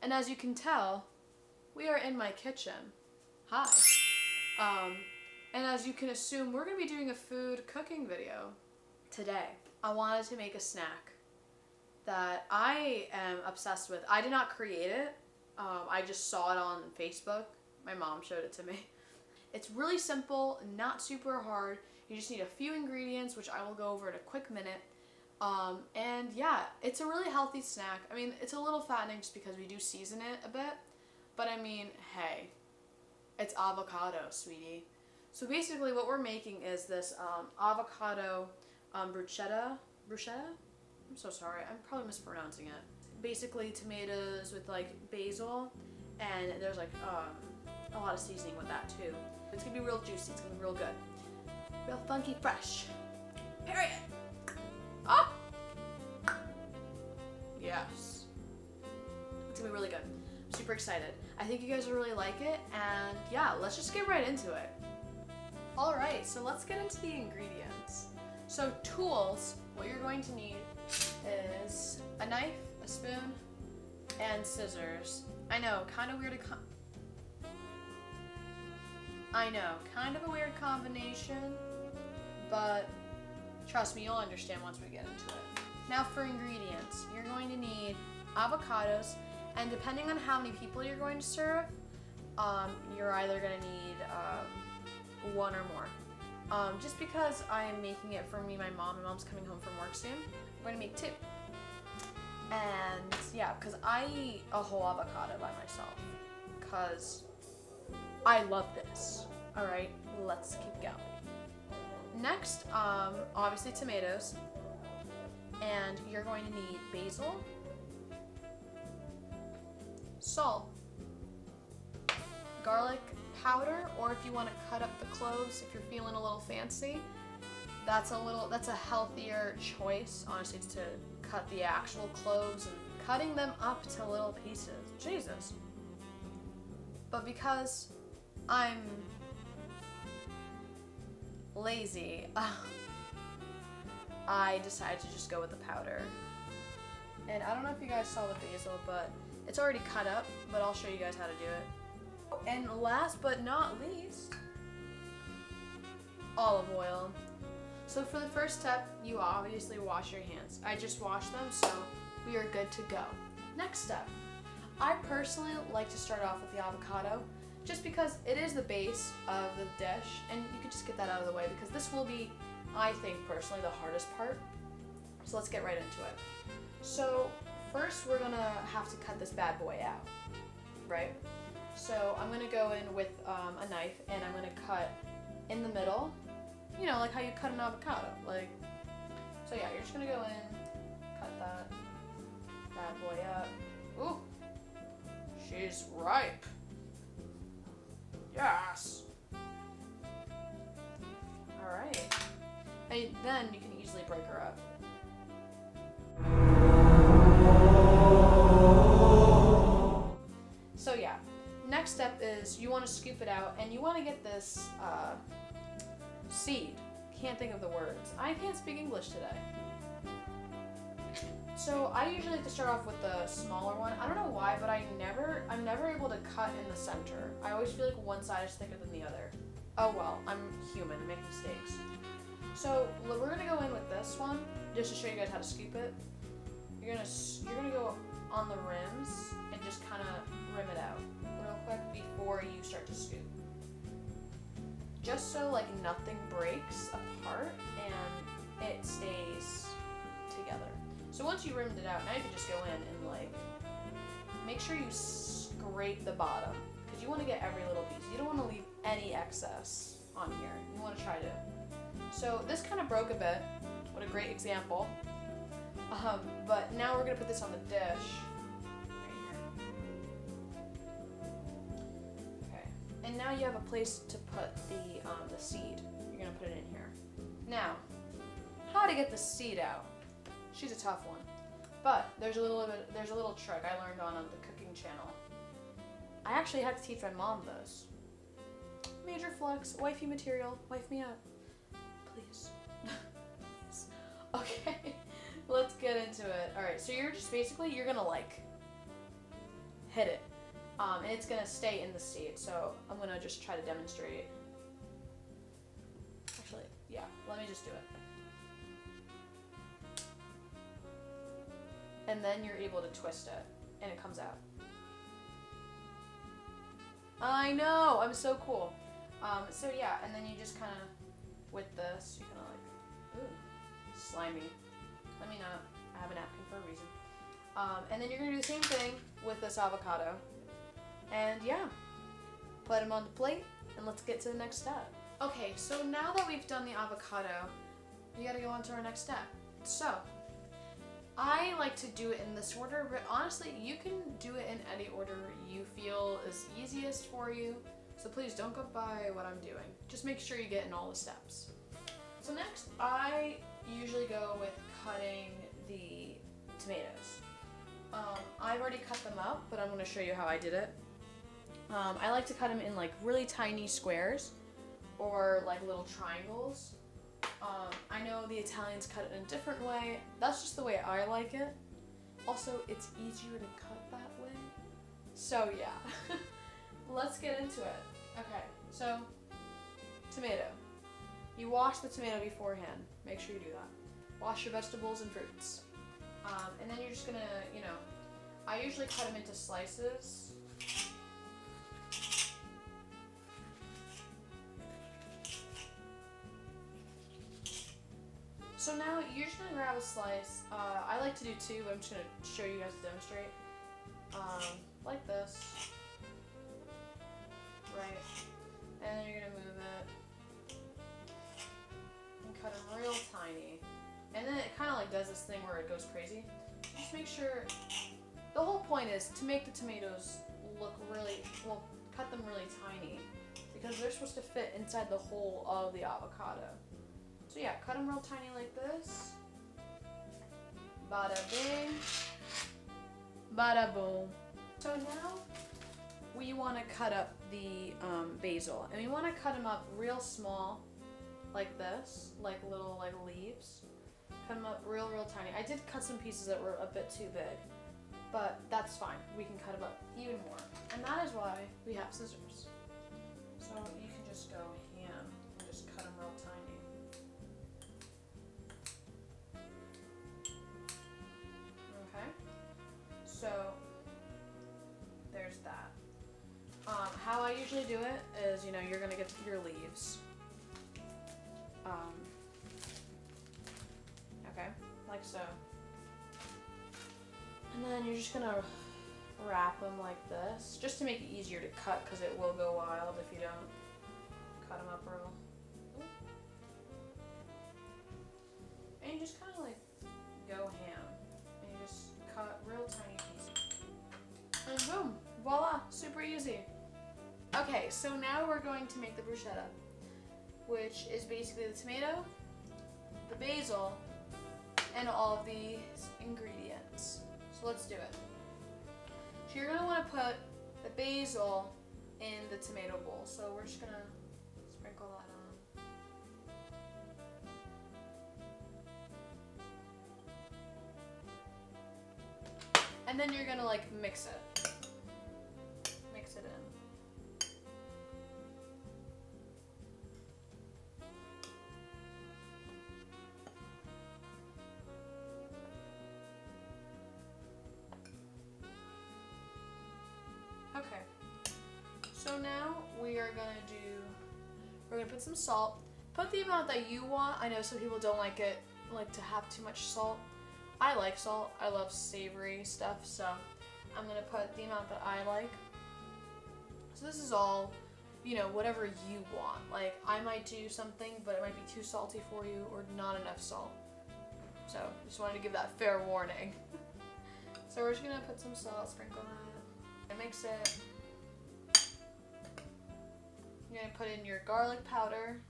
And as you can tell, we are in my kitchen. Hi. And as you can assume, we're gonna be doing a food cooking video today. I wanted to make a snack that I am obsessed with. I did not create it. I just saw it on Facebook. My mom showed it to me. It's really simple, not super hard. You just need a few ingredients, which I will go over in a quick minute. And yeah, it's a really healthy snack. I mean, it's a little fattening just because we do season it a bit. But I mean, hey, it's avocado, sweetie. So basically what we're making is this avocado bruschetta. Bruschetta? I'm so sorry, I'm probably mispronouncing it. Basically tomatoes with like basil, and there's like a lot of seasoning with that too. It's gonna be real juicy, it's gonna be real good. Real funky fresh. Period. Ah! Yes. It's gonna be really good. I'm super excited. I think you guys will really like it, and yeah, let's just get right into it. Alright, so let's get into the ingredients. So tools, what you're going to need is a knife, a spoon, and scissors. I know, kind of a weird combination, but trust me, you'll understand once we get into it. Now for ingredients, you're going to need avocados, and depending on how many people you're going to serve, you're either going to need one or more. Just because I am making it for me, my mom's coming home from work soon, we're going to make 2. And yeah, because I eat a whole avocado by myself, because I love this. Alright, let's keep going. Next, obviously tomatoes, and you're going to need basil, salt, garlic powder, or if you want to cut up the cloves, if you're feeling a little fancy, that's a healthier choice, honestly, to cut the actual cloves and cutting them up to little pieces. Jesus. But because I'm lazy, I decided to just go with the powder. And I don't know if you guys saw the basil, but it's already cut up, but I'll show you guys how to do it. And last but not least, olive oil. So for the first step, you obviously wash your hands. I just washed them, so we are good to go. Next step, I personally like to start off with the avocado, just because it is the base of the dish, and you can just get that out of the way, because this will be, I think personally, the hardest part. So let's get right into it. So first we're gonna have to cut this bad boy out, right? So I'm gonna go in with a knife, and I'm gonna cut in the middle, you know, like how you cut an avocado, like, so yeah, you're just gonna go in, cut that bad boy up. Ooh, she's ripe. Yes. All right, and then you can easily break her up. So yeah, next step is you want to scoop it out, and you want to get this seed. Can't think of the words. I can't speak English today. So I usually like to start off with the smaller one. I don't know why, but I'm never able to cut in the center. I always feel like one side is thicker than the other. Oh well, I'm human, I make mistakes. So we're gonna go in with this one just to show you guys how to scoop it. You're gonna go on the rims and just kind of rim it out real quick before you start to scoop. Just so like nothing breaks apart and it stays together. So once you rimmed it out, now you can just go in and like make sure you scrape the bottom, because you want to get every little piece. You don't want to leave any excess on here. You want to try to. So this kind of broke a bit. What a great example. But now we're gonna put this on the dish. And now you have a place to put the seed. You're gonna put it in here. Now, how to get the seed out? She's a tough one, but there's a little trick I learned on the cooking channel. I actually had to teach my mom this. Major flex, wifey material, wife me up, please. Okay, let's get into it. All right, so you're gonna like hit it. And it's gonna stay in the seed. So I'm gonna just try to demonstrate. Actually, yeah, let me just do it. And then you're able to twist it, and it comes out. I know, I'm so cool. So yeah, and then you just kind of, with this, you kind of like, ooh, slimy. Let me not, I have a napkin for a reason. And then you're gonna do the same thing with this avocado. And yeah, put them on the plate, and let's get to the next step. Okay, so now that we've done the avocado, we gotta go on to our next step. So, I like to do it in this order, but honestly, you can do it in any order you feel is easiest for you. So please don't go by what I'm doing. Just make sure you get in all the steps. So next, I usually go with cutting the tomatoes. I've already cut them up, but I'm gonna show you how I did it. I like to cut them in like really tiny squares or like little triangles. I know the Italians cut it in a different way. That's just the way I like it. Also, it's easier to cut that way. So yeah, let's get into it. Okay, so tomato. You wash the tomato beforehand. Make sure you do that. Wash your vegetables and fruits. And then you're just gonna, I usually cut them into slices. So now you're just gonna grab a slice. I like to do two, but I'm just gonna show you guys to demonstrate. Like this. Right. And then you're gonna move it and cut them real tiny. And then it kind of like does this thing where it goes crazy. Just make sure, the whole point is to make the tomatoes look really, well, cut them really tiny because they're supposed to fit inside the whole of the avocado. So yeah, cut them real tiny like this. Bada bing, bada boom. So now we want to cut up the basil, and we want to cut them up real small, like this, like little like leaves. Cut them up real tiny. I did cut some pieces that were a bit too big, but that's fine. We can cut them up even more, and that is why we have scissors. So you can just go ham and just cut them real tiny. Okay, so there's that. How I usually do it is, you're gonna get your leaves. Okay, like so. And then you're just gonna wrap them like this, just to make it easier to cut, because it will go wild if you don't cut them up real. And you just kind of like go ham, and you just cut real tiny pieces. And boom, voila, super easy. Okay, so now we're going to make the bruschetta, which is basically the tomato, the basil, and all of these ingredients. So let's do it. So you're gonna want to put the basil in the tomato bowl. So we're just gonna sprinkle that on. And then you're gonna like mix it. Mix it in. Okay, so now we're gonna put some salt. Put the amount that you want. I know some people don't like to have too much salt. I like salt. I love savory stuff, so I'm gonna put the amount that I like. So this is all, whatever you want. Like, I might do something, but it might be too salty for you or not enough salt. So just wanted to give that fair warning. So we're just gonna put some salt, sprinkle that. And mix it. You're gonna put in your garlic powder.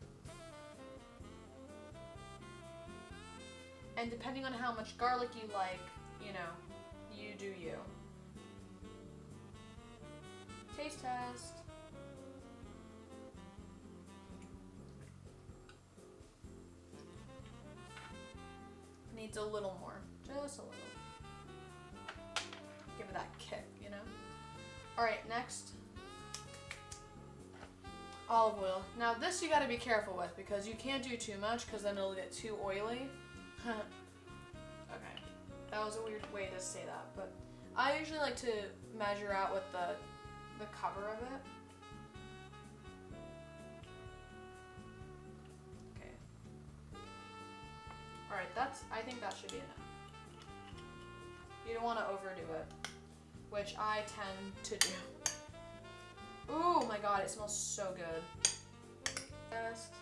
And depending on how much garlic you like, you do you. Taste test. Needs a little more, just a little. Give it that kick, Alright, next. Olive oil. Now this you gotta be careful with because you can't do too much because then it'll get too oily. Okay, that was a weird way to say that, but I usually like to measure out with the cover of it. Okay. Alright, I think that should be enough. You don't want to overdo it, which I tend to do. Oh my god, it smells so good. Best.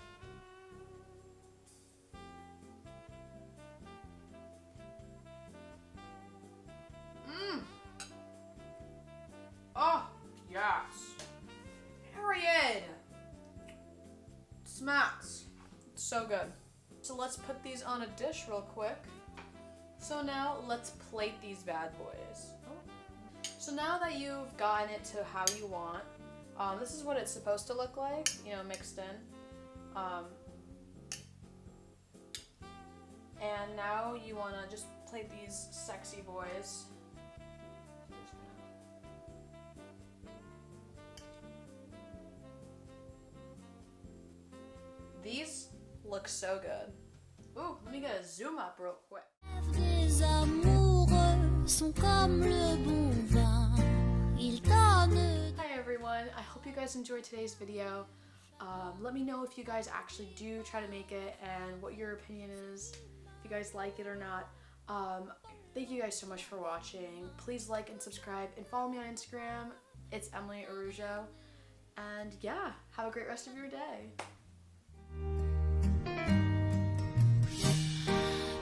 Oh, yes. Period. Smacks. It's so good. So let's put these on a dish real quick. So now let's plate these bad boys. So now that you've gotten it to how you want, this is what it's supposed to look like, you know, mixed in. And now you want to just plate these sexy boys. These look so good. Ooh, let me get a zoom up real quick. Les amoureux sont comme le bon vin, ils donnent. Hi everyone, I hope you guys enjoyed today's video. Let me know if you guys actually do try to make it and what your opinion is, if you guys like it or not. Thank you guys so much for watching. Please like and subscribe and follow me on Instagram. It's Emily Araujo. And yeah, have a great rest of your day.